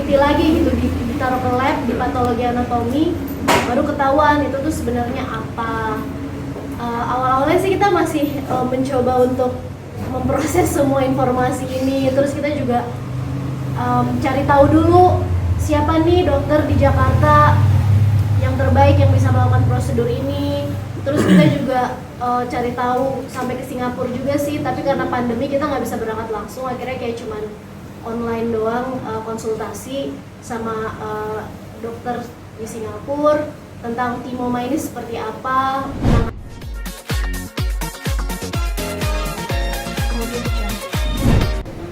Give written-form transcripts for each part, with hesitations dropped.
diteliti lagi gitu, ditaruh ke lab di patologi anatomi, baru ketahuan itu tuh sebenarnya apa. Awal-awalnya sih kita masih mencoba untuk memproses semua informasi ini, terus kita juga cari tahu dulu siapa nih dokter di Jakarta yang terbaik yang bisa melakukan prosedur ini. Terus kita juga cari tahu sampai ke Singapura juga sih, tapi karena pandemi kita nggak bisa berangkat langsung, akhirnya kayak cuman online doang, konsultasi sama dokter di Singapura tentang timoma ini seperti apa.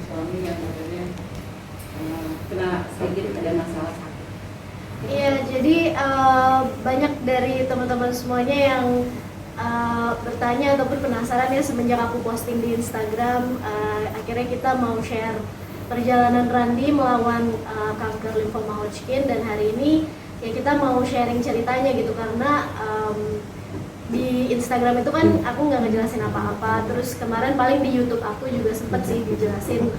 Suami yang katanya kena sedikit ada masalah sakit. Iya, jadi banyak dari teman-teman semuanya yang bertanya ataupun penasaran ya semenjak aku posting di Instagram. Akhirnya kita mau share perjalanan Randi melawan kanker limfoma Hodgkin, dan hari ini ya kita mau sharing ceritanya gitu, karena di Instagram itu kan aku nggak ngejelasin apa-apa. Terus kemarin paling di YouTube aku juga sempet sih dijelasin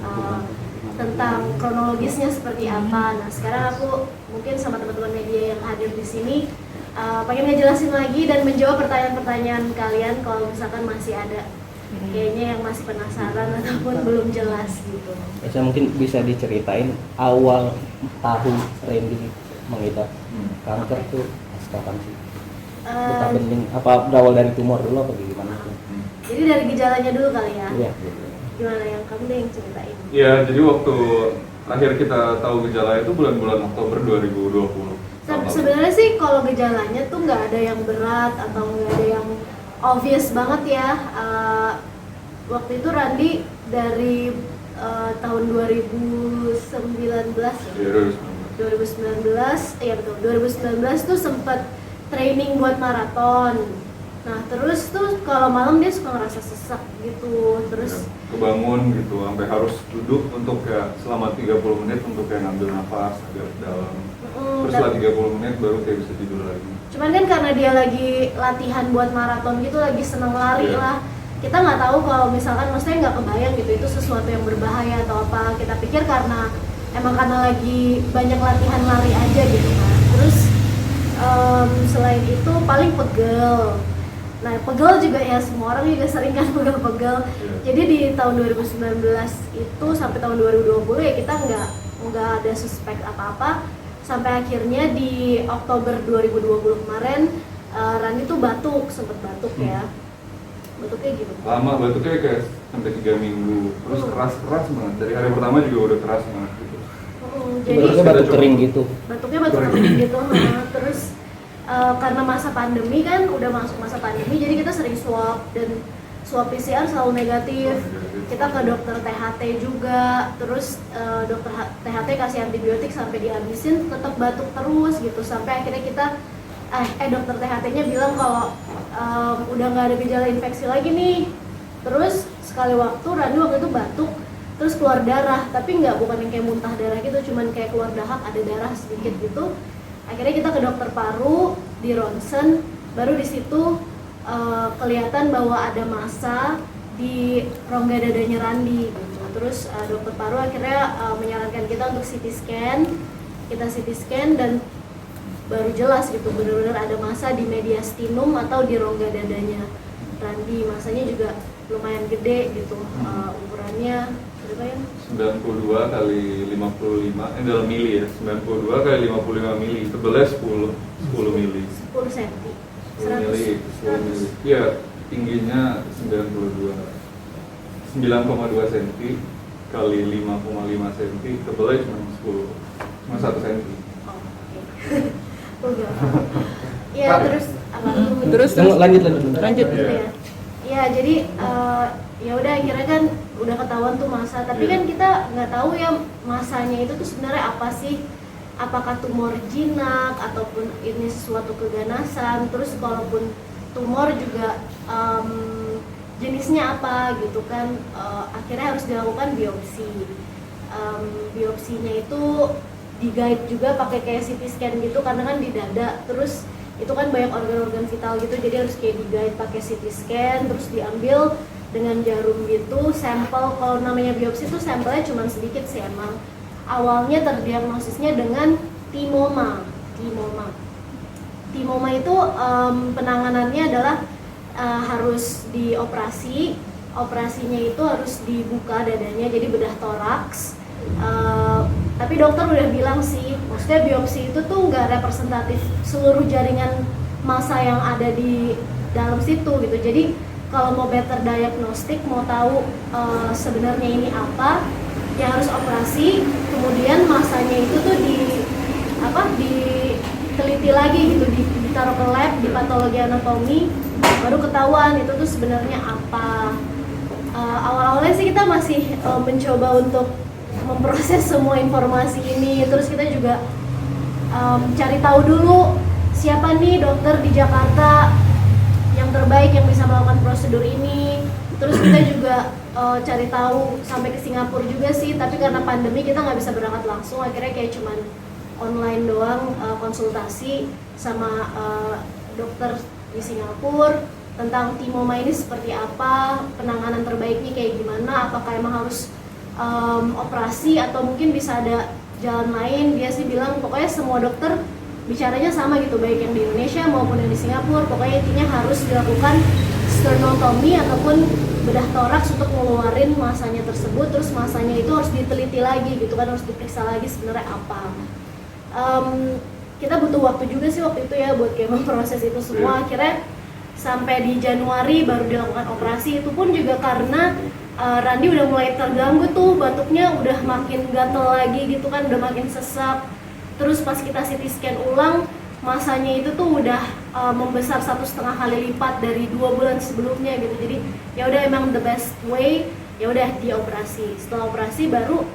tentang kronologisnya seperti apa. Nah sekarang aku mungkin sama teman-teman media yang hadir di sini pengen ngejelasin lagi dan menjawab pertanyaan-pertanyaan kalian kalau misalkan masih ada kayaknya yang masih penasaran ataupun belum jelas gitu. Bisa mungkin bisa diceritain awal tahu Randy mengidap kanker tuh kapan sih? Kita bening apa berawal dari tumor dulu apa gimana tuh? Jadi dari gejalanya dulu kali ya. Iya. Gimana yang kamu deh yang ceritain? Iya, jadi waktu akhir kita tahu gejala itu bulan-bulan Oktober 2020. Sebenarnya sih kalau gejalanya tuh nggak ada yang berat atau nggak ada yang obvious banget ya. Waktu itu Randi dari tahun 2019 ya. 2019, iya betul. 2019 tuh sempat training buat maraton. Nah terus tuh kalau malam dia suka ngerasa sesak gitu, terus kebangun gitu, sampai harus duduk untuk kayak selama 30 menit untuk kayak ngambil nafas agak dalam. Terus setelah 30 menit baru kayak bisa tidur lagi. Cuman kan karena dia lagi latihan buat maraton gitu, lagi seneng lari lah. Kita nggak tahu kalau misalkan, maksudnya nggak kebayang gitu itu sesuatu yang berbahaya atau apa. Kita pikir karena lagi banyak latihan lari aja gitu kan. Terus selain itu paling pegel. Nah pegel juga ya, semua orang juga sering kan pegel-pegel. Jadi di tahun 2019 itu sampai tahun 2020 ya kita nggak ada suspek apa-apa. Sampai akhirnya di Oktober 2020 kemarin Randi tuh batuk, sempet batuk ya. Batuknya gitu. Lama batuknya kayak sampai 3 minggu. Terus keras banget. Dari hari pertama juga udah keras banget gitu. Jadi batuk kering gitu. Batuknya batuk kering gitu. Terus karena masa pandemi kan, udah masuk masa pandemi, jadi kita sering swab dan swab PCR selalu negatif. Kita ke dokter THT juga, terus dokter THT kasih antibiotik sampai dihabisin, tetap batuk terus gitu, sampai akhirnya kita dokter THT-nya bilang kalau udah nggak ada gejala infeksi lagi nih. Terus sekali waktu Randi waktu itu batuk terus keluar darah, tapi bukan yang kayak muntah darah gitu, cuman kayak keluar dahak, ada darah sedikit gitu. Akhirnya kita ke dokter paru, di ronsen, baru di situ kelihatan bahwa ada massa di rongga dadanya Randi gitu. Terus dokter paru akhirnya menyarankan kita untuk CT scan. Kita CT scan dan baru jelas gitu, benar-benar ada massa di mediastinum atau di rongga dadanya Randi. Massanya juga lumayan gede gitu, ukurannya berapa ya? 92 kali 55, dalam mili ya, 92 kali 55 mili, tebelnya 10 mili. 10 cm. 10 mili, 10 mili. Iya, tingginya 92, 9,2 cm kali 5,5 cm, tebelnya cuma 10, cuma 1 cm. Oh, oke. Iya, terus apa? Terus lanjut. Ya, jadi ya udah akhirnya kan udah ketahuan tuh massa, tapi kan kita nggak tahu ya massanya itu tuh sebenarnya apa sih, apakah tumor jinak ataupun ini sesuatu keganasan. Terus kalaupun tumor juga jenisnya apa gitu kan. Akhirnya harus dilakukan biopsi. Biopsinya itu di-guide juga pakai kayak CT scan gitu, karena kan di dada, terus itu kan banyak organ-organ vital gitu, jadi harus kayak di-guide pakai CT scan, terus diambil dengan jarum gitu sampel. Kalau namanya biopsi tuh sampelnya cuma sedikit sih emang, awalnya terdiagnosisnya dengan timoma. Timoma itu penanganannya adalah harus dioperasi. Operasinya itu harus dibuka dadanya, jadi bedah toraks. Tapi dokter udah bilang sih, maksudnya biopsi itu tuh nggak representatif seluruh jaringan massa yang ada di dalam situ gitu. Jadi kalau mau better diagnostik, mau tahu sebenarnya ini apa, ya harus operasi. Kemudian massanya itu tuh diteliti lagi gitu, ditaruh ke lab, di patologi anatomi, baru ketahuan itu tuh sebenarnya apa. Awal-awalnya sih kita masih mencoba untuk memproses semua informasi ini, terus kita juga cari tahu dulu siapa nih dokter di Jakarta yang terbaik yang bisa melakukan prosedur ini. Terus kita juga cari tahu sampai ke Singapura juga sih, tapi karena pandemi kita nggak bisa berangkat langsung, akhirnya kayak cuman online doang, konsultasi sama dokter di Singapura tentang timoma ini seperti apa, penanganan terbaiknya kayak gimana, apakah emang harus operasi atau mungkin bisa ada jalan lain. Dia sih bilang pokoknya semua dokter bicaranya sama gitu, baik yang di Indonesia maupun yang di Singapura, pokoknya intinya harus dilakukan sternotomi ataupun bedah toraks untuk ngeluarin masanya tersebut. Terus masanya itu harus diteliti lagi gitu kan, harus diperiksa lagi sebenarnya apa. Kita butuh waktu juga sih waktu itu ya buat kayak memproses itu semua. Akhirnya sampai di Januari baru dilakukan operasi. Itu pun juga karena Randi udah mulai terganggu tuh, batuknya udah makin gatel lagi gitu kan, udah makin sesak. Terus pas kita CT scan ulang, masanya itu tuh udah membesar 1,5 kali lipat dari 2 bulan sebelumnya gitu. Jadi ya udah emang the best way, ya udah dioperasi. Setelah operasi baru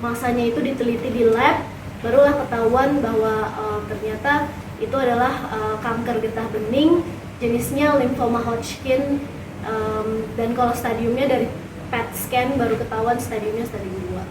masanya itu diteliti di lab, barulah ketahuan bahwa ternyata itu adalah kanker getah bening, jenisnya lymphoma Hodgkin, dan kalau stadiumnya dari PET scan baru ketahuan stadiumnya stadium 2.